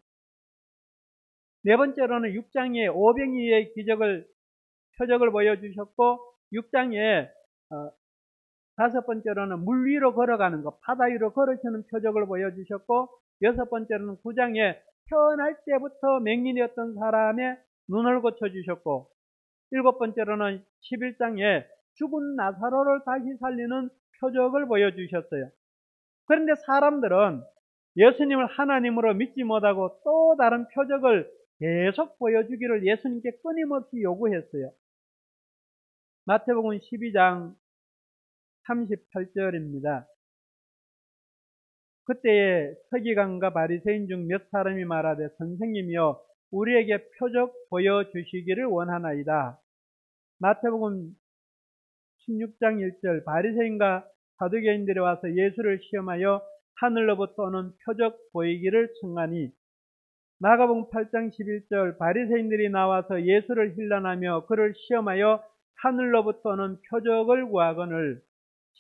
네 번째로는 6장에 오병이의 표적을 보여주셨고 6장에 다섯 번째로는 물 위로 걸어가는 것, 바다 위로 걸으시는 표적을 보여주셨고 여섯 번째로는 9장에 태어날 때부터 맹인이었던 사람의 눈을 고쳐주셨고 일곱 번째로는 11장에 죽은 나사로를 다시 살리는 표적을 보여주셨어요. 그런데 사람들은 예수님을 하나님으로 믿지 못하고 또 다른 표적을 계속 보여주기를 예수님께 끊임없이 요구했어요. 마태복음 12장 38절입니다. 그때에 서기관과 바리새인 중 몇 사람이 말하되 선생님이여 우리에게 표적 보여주시기를 원하나이다. 마태복음 16장 1절 바리새인과 사두개인들이 와서 예수를 시험하여 하늘로부터 오는 표적 보이기를 청하니 마가복음 8장 11절 바리새인들이 나와서 예수를 힐난하며 그를 시험하여 하늘로부터 오는 표적을 구하거늘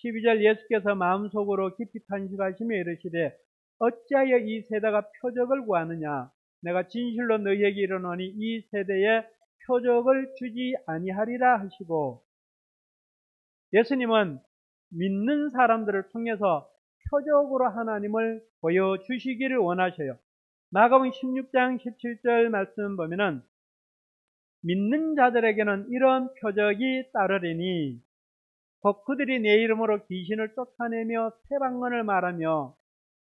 12절 예수께서 마음속으로 깊이 탄식하시며 이르시되 어찌하여 이 세대가 표적을 구하느냐 내가 진실로 너희에게 이르노니 이 세대에 표적을 주지 아니하리라 하시고, 예수님은 믿는 사람들을 통해서 표적으로 하나님을 보여주시기를 원하셔요. 마가복음 16장 17절 말씀 보면은 믿는 자들에게는 이런 표적이 따르리니 곧 그들이 내 이름으로 귀신을 쫓아내며 새 방언을 말하며,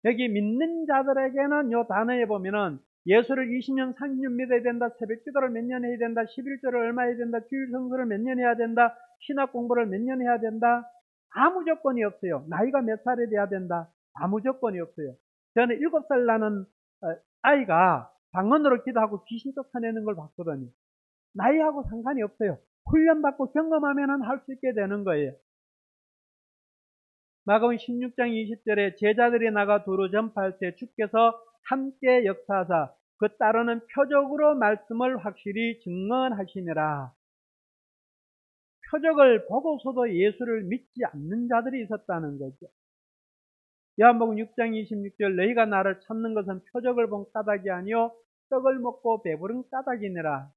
여기 믿는 자들에게는 요 단어에 보면은 예수를 20년 30년 믿어야 된다, 새벽 기도를 몇 년 해야 된다, 11조를 얼마 해야 된다, 주일 성수를 몇 년 해야 된다, 신학 공부를 몇 년 해야 된다, 아무 조건이 없어요. 나이가 몇 살이 돼야 된다, 아무 조건이 없어요. 저는 7살 나는 아이가 방언으로 기도하고 귀신 쫓아내는 걸 봤거든요. 나이하고 상관이 없어요. 훈련받고 경험하면 할 수 있게 되는 거예요. 마가복음 16장 20절에 제자들이 나가 두루 전파할 때 주께서 함께 역사하사 그 따르는 표적으로 말씀을 확실히 증언하시니라. 표적을 보고서도 예수를 믿지 않는 자들이 있었다는 거죠. 요한복음 6장 26절 너희가 나를 찾는 것은 표적을 본 까닭이 아니요 떡을 먹고 배부른 까닭이니라.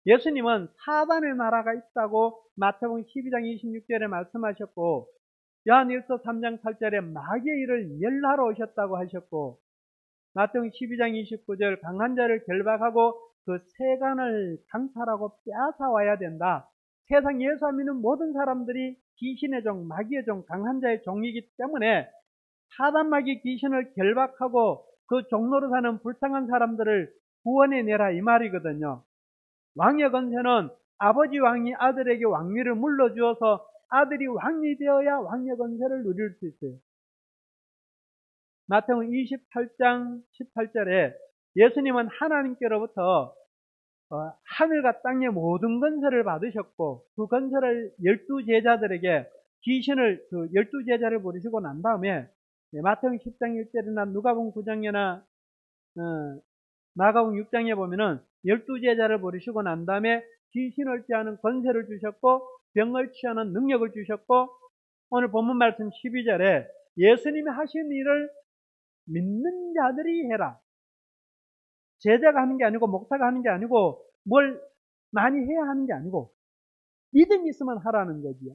예수님은 사단의 나라가 있다고 마태복음 12장 26절에 말씀하셨고, 요한일서 3장 8절에 마귀의 일을 멸하러 오셨다고 하셨고, 마태복음 12장 29절 강한 자를 결박하고 그 세간을 강탈하고 빼앗아 와야 된다. 세상 예수 안 믿는 모든 사람들이 귀신의 종, 마귀의 종, 강한 자의 종이기 때문에 사단 마귀 귀신을 결박하고 그 종로로 사는 불쌍한 사람들을 구원해내라 이 말이거든요. 왕의 권세는 아버지 왕이 아들에게 왕위를 물려주어서 아들이 왕이 되어야 왕의 권세를 누릴 수 있어요. 마태복음 28장 18절에 예수님은 하나님께로부터 하늘과 땅의 모든 권세를 받으셨고, 그 권세를 12제자들에게 귀신을 12제자를 부르시고 난 다음에 마태복음 10장 1절이나 누가복음 9장이나 마가복음 6장에 보면은 12제자를 부르시고 난 다음에 귀신을 찌하는 권세를 주셨고 병을 치하는 능력을 주셨고, 오늘 본문 말씀 12절에 예수님이 하신 일을 믿는 자들이 해라. 제자가 하는 게 아니고 목사가 하는 게 아니고 뭘 많이 해야 하는 게 아니고 믿음이 있으면 하라는 거지요.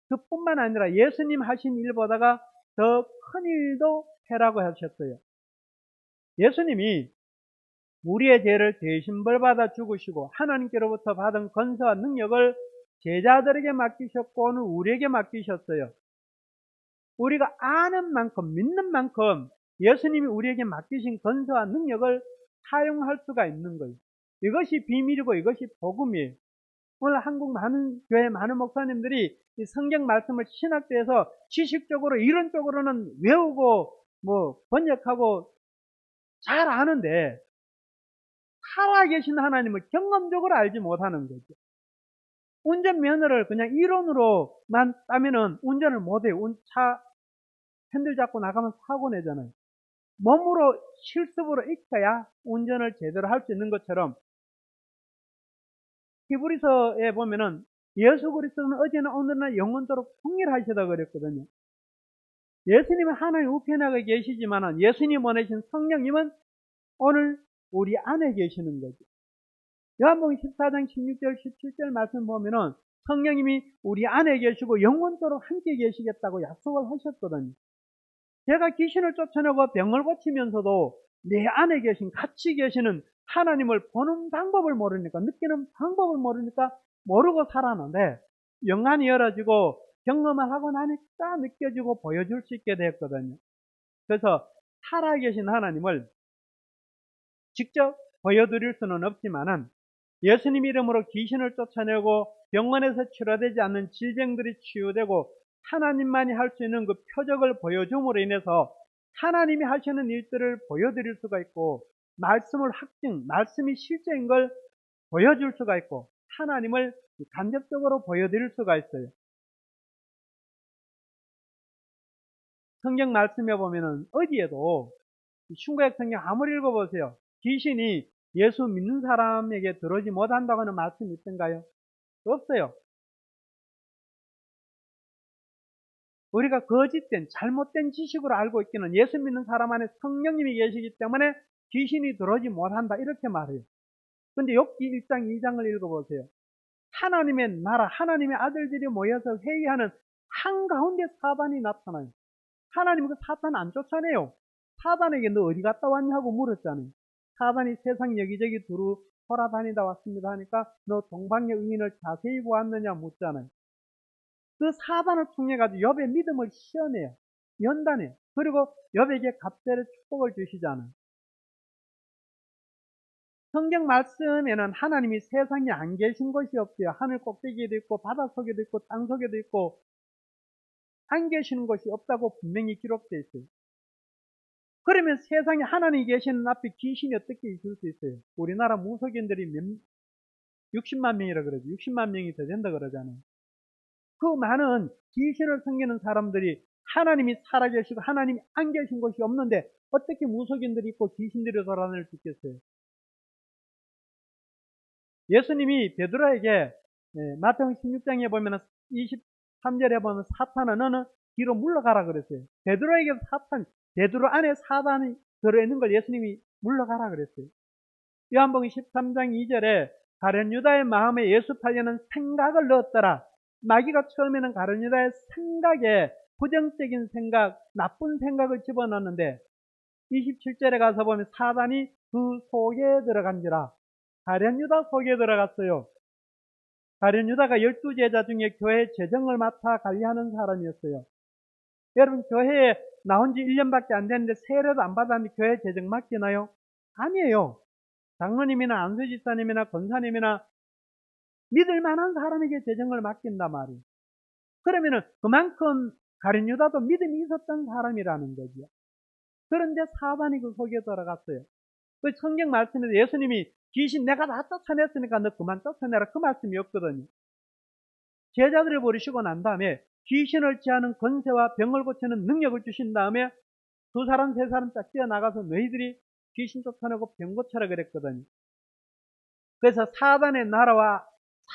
그뿐만 아니라 예수님 하신 일보다가 더 큰 일도 해라고 하셨어요. 예수님이 우리의 죄를 대신 벌받아 죽으시고 하나님께로부터 받은 권세와 능력을 제자들에게 맡기셨고 오늘 우리에게 맡기셨어요. 우리가 아는 만큼 믿는 만큼 예수님이 우리에게 맡기신 권세와 능력을 사용할 수가 있는 거예요. 이것이 비밀이고 이것이 복음이에요. 오늘 한국 많은 교회 많은 목사님들이 이 성경 말씀을 신학대에서 지식적으로 이론적으로는 외우고 번역하고 잘 아는데 살아계신 하나님을 경험적으로 알지 못하는 거죠. 운전면허를 그냥 이론으로만 따면은 운전을 못해요. 차 핸들 잡고 나가면 사고 내잖아요. 몸으로 실습으로 익혀야 운전을 제대로 할 수 있는 것처럼 히브리서에 보면은 예수 그리스도는 어제나 오늘나 영원토록 통일하시다 그랬거든요. 예수님은 하나님 우편하게 계시지만 예수님 보내신 성령님은 오늘 우리 안에 계시는 거죠. 요한복음 14장 16절 17절 말씀 보면은 성령님이 우리 안에 계시고 영원토록 함께 계시겠다고 약속을 하셨거든요. 제가 귀신을 쫓아내고 병을 고치면서도 내 안에 같이 계시는 하나님을 보는 방법을 모르니까, 느끼는 방법을 모르니까 모르고 살았는데 영안이 열어지고 경험을 하고 나니까 느껴지고 보여줄 수 있게 되었거든요. 그래서 살아계신 하나님을 직접 보여드릴 수는 없지만은 예수님 이름으로 귀신을 쫓아내고 병원에서 치료되지 않는 질병들이 치유되고 하나님만이 할 수 있는 그 표적을 보여줌으로 인해서 하나님이 하시는 일들을 보여드릴 수가 있고 말씀을 말씀이 실제인 걸 보여줄 수가 있고 하나님을 간접적으로 보여드릴 수가 있어요. 성경 말씀에 보면은 어디에도 신구약 성경 아무리 읽어보세요. 귀신이 예수 믿는 사람에게 들어오지 못한다고 하는 말씀이 있던가요? 없어요. 우리가 거짓된 잘못된 지식으로 알고 있기는 예수 믿는 사람 안에 성령님이 계시기 때문에 귀신이 들어오지 못한다 이렇게 말해요. 근데 욥기 1장 2장을 읽어보세요. 하나님의 나라, 하나님의 아들들이 모여서 회의하는 한가운데 사단이 나타나요. 하나님은 그 사탄 안 쫓아내요. 사단에게 너 어디 갔다 왔냐고 물었잖아요. 사단이 세상 여기저기 두루 돌아다니다 왔습니다 하니까 너 동방의 의인을 자세히 보았느냐 묻잖아요. 그 사단을 통해 가지고 욥의 믿음을 시험해요. 연단해요. 그리고 욥에게 갑절의 축복을 주시잖아요. 성경 말씀에는 하나님이 세상에 안 계신 것이 없어요. 하늘 꼭대기에도 있고 바다 속에도 있고 땅 속에도 있고 안 계시는 것이 없다고 분명히 기록되어 있어요. 그러면 세상에 하나님이 계시는 앞에 귀신이 어떻게 있을 수 있어요? 우리나라 무속인들이 60만 명이라 그러죠. 60만 명이 더 된다 그러잖아요. 그 많은 귀신을 섬기는 사람들이 하나님이 살아계시고 하나님이 안 계신 것이 없는데 어떻게 무속인들이 있고 귀신들이 돌아다닐 수 있겠어요? 예수님이 베드로에게 마태복음 16장에 보면 23절에 보면 사탄아 너는 뒤로 물러가라 그랬어요. 베드로에게 베드로 안에 사단이 들어있는 걸 예수님이 물러가라 그랬어요. 요한복음 13장 2절에 가룟 유다의 마음에 예수 팔려는 생각을 넣었더라. 마귀가 처음에는 가룟 유다의 생각에 부정적인 생각, 나쁜 생각을 집어넣었는데 27절에 가서 보면 사단이 그 속에 들어간지라. 가룟 유다 속에 들어갔어요. 가룟 유다가 12제자 중에 교회 재정을 맡아 관리하는 사람이었어요. 여러분 교회에 나온 지 1년밖에 안 됐는데 세례도 안 받았는데 교회 재정 맡기나요? 아니에요. 장로님이나 안수집사님이나 권사님이나 믿을 만한 사람에게 재정을 맡긴단 말이에요. 그러면은 그만큼 가룟 유다도 믿음이 있었던 사람이라는 거죠. 그런데 사단이 그 속에 들어갔어요. 그 성경 말씀에서 예수님이 귀신 내가 다 쫓아냈으니까 너 그만 쫓아내라 그 말씀이 없거든요. 제자들을 부르시고 난 다음에 귀신을 제하는 권세와 병을 고치는 능력을 주신 다음에 2사람 3사람 딱 뛰어나가서 너희들이 귀신 쫓아내고 병 고쳐라 그랬거든요. 그래서 사단의 나라와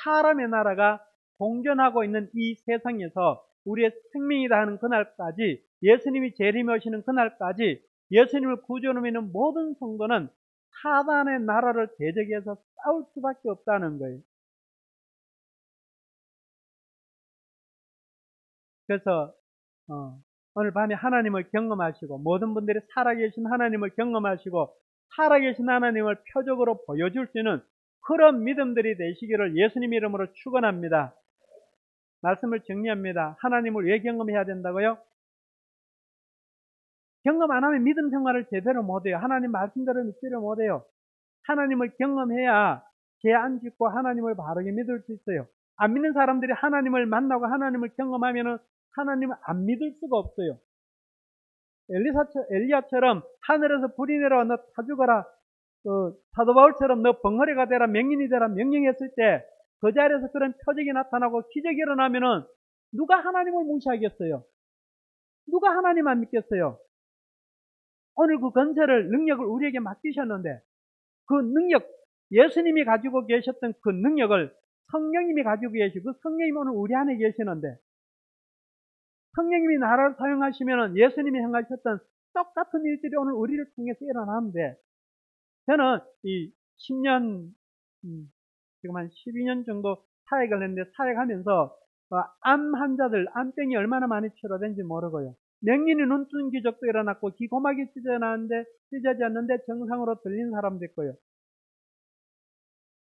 사람의 나라가 공존하고 있는 이 세상에서 우리의 생명이다 하는 그날까지, 예수님이 재림에 오시는 그날까지 예수님을 구주로 믿는 모든 성도는 사단의 나라를 대적해서 싸울 수밖에 없다는 거예요. 그래서 오늘 밤에 하나님을 경험하시고 모든 분들이 살아계신 하나님을 경험하시고 살아계신 하나님을 표적으로 보여줄 수 있는 그런 믿음들이 되시기를 예수님 이름으로 축원합니다. 말씀을 정리합니다. 하나님을 왜 경험해야 된다고요? 경험 안 하면 믿음 생활을 제대로 못해요. 하나님 말씀대로 믿지를 못해요. 하나님을 경험해야 죄 안 짓고 하나님을 바르게 믿을 수 있어요. 안 믿는 사람들이 하나님을 만나고 하나님을 경험하면은 하나님을 안 믿을 수가 없어요. 엘리야처럼 하늘에서 불이 내려와 너 타 죽어라. 사도 바울처럼 너 벙어리가 되라 명인이 되라 명령했을 때 그 자리에서 그런 표적이 나타나고 기적이 일어나면은 누가 하나님을 무시하겠어요? 누가 하나님 안 믿겠어요? 오늘 그 권세를 능력을 우리에게 맡기셨는데 그 능력, 예수님이 가지고 계셨던 그 능력을 성령님이 가지고 계시고 그 성령님이 오늘 우리 안에 계시는데 성령님이 나라를 사용하시면 예수님이 행하셨던 똑같은 일들이 오늘 우리를 통해서 일어나는데 저는 이 10년 지금 한 12년 정도 사역을 했는데 사역하면서 암 환자들 암병이 얼마나 많이 치료된지 모르고요. 명인이 눈 뜨는 기적도 일어났고 귀고막이 찢어졌는데 정상으로 들린 사람도 있고요.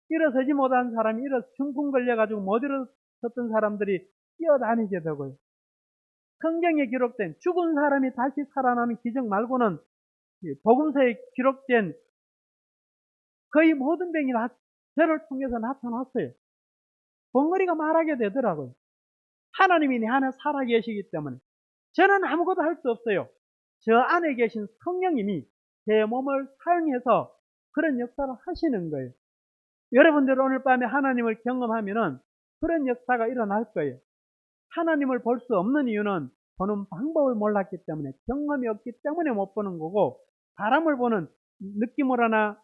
일어서지 못한 사람이 중풍 걸려가지고 못 일어섰던 사람들이 뛰어다니게 되고요. 성경에 기록된 죽은 사람이 다시 살아나는 기적 말고는 복음서에 기록된 거의 모든 병이 저를 통해서 나타났어요. 벙어리가 말하게 되더라고요. 하나님이 내 안에 살아계시기 때문에 저는 아무것도 할 수 없어요. 저 안에 계신 성령님이 제 몸을 사용해서 그런 역사를 하시는 거예요. 여러분들 오늘 밤에 하나님을 경험하면은 그런 역사가 일어날 거예요. 하나님을 볼 수 없는 이유는 보는 방법을 몰랐기 때문에, 경험이 없기 때문에 못 보는 거고, 바람을 보는 느낌으로나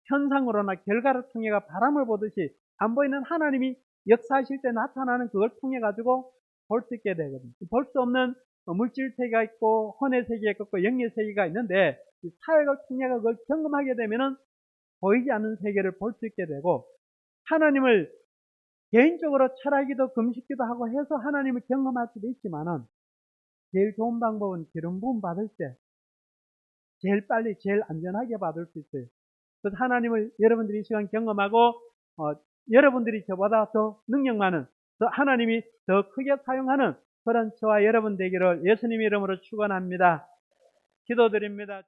현상으로나 결과를 통해 바람을 보듯이 안 보이는 하나님이 역사하실 때 나타나는 그걸 통해 가지고 볼 수 있게 되거든요. 볼 수 없는 물질 세계가 있고 혼의 세계가 있고 영의 세계가 있는데 이 사역을 통해 그걸 경험하게 되면은 보이지 않는 세계를 볼 수 있게 되고, 하나님을 개인적으로 철학기도 금식기도 하고 해서 하나님을 경험할 수도 있지만은 제일 좋은 방법은 기름 부음 받을 때 제일 빨리 제일 안전하게 받을 수 있어요. 그래서 하나님을 여러분들이 이 시간 경험하고 여러분들이 저보다 더 능력 많은, 더 하나님이 더 크게 사용하는 그런 저와 여러분 되기를 예수님 이름으로 축원합니다. 기도드립니다.